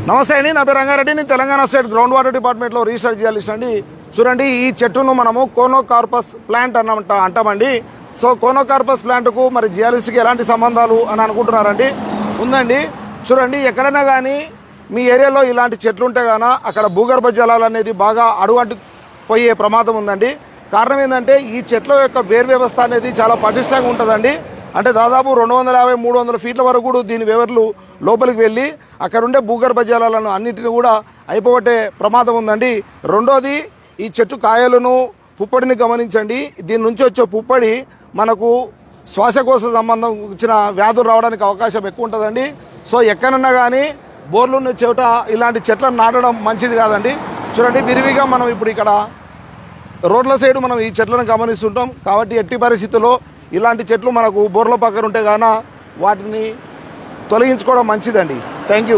నమస్తే అండి, నా పేరు రంగారెడ్డి. నేను తెలంగాణ స్టేట్ గ్రౌండ్ వాటర్ డిపార్ట్మెంట్లో రీసెర్చ్ చేయాలి అండి. చూడండి, ఈ చెట్టును మనము కోనోకార్పస్ ప్లాంట్ అంటామండి. సో కోనోకార్పస్ ప్లాంట్కు మరి జియాలిస్ట్కి ఎలాంటి సంబంధాలు అని అనుకుంటున్నారండి? ఉందండి. చూడండి, ఎక్కడైనా కానీ మీ ఏరియాలో ఇలాంటి చెట్లు ఉంటే గాన అక్కడ భూగర్భ జలాలు అనేది బాగా అడుగంటిపోయే ప్రమాదం ఉందండి. కారణం ఏంటంటే ఈ చెట్ల యొక్క వేరు వ్యవస్థ అనేది చాలా పటిష్టంగా ఉంటుందండి. అంటే దాదాపు 250-300 ఫీట్ల వరకు కూడా దీని వేవర్లు లోపలికి వెళ్ళి అక్కడ ఉండే భూగర్భ జలాలను అన్నింటినీ కూడా అయిపోగొట్టే ప్రమాదం ఉందండి. రెండోది, ఈ చెట్టు కాయలను పుప్పడిని గమనించండి. దీని నుంచి వచ్చే పుప్పడి మనకు శ్వాసకోశ సంబంధించిన వ్యాధులు రావడానికి అవకాశం ఎక్కువ ఉంటుందండి. సో ఎక్కడన్నా కానీ బోర్లు ఉన్న చోట ఇలాంటి చెట్లను నాటడం మంచిది కాదండి. చూడండి, విరివిగా మనం ఇప్పుడు ఇక్కడ రోడ్ల సైడ్ మనం ఈ చెట్లను గమనిస్తుంటాం. కాబట్టి ఎట్టి పరిస్థితుల్లో ఇలాంటి చెట్లు మనకు బోర్ల పక్కన ఉంటే గాన వాటిని తొలగించుకోవడం మంచిదండి. Thank you.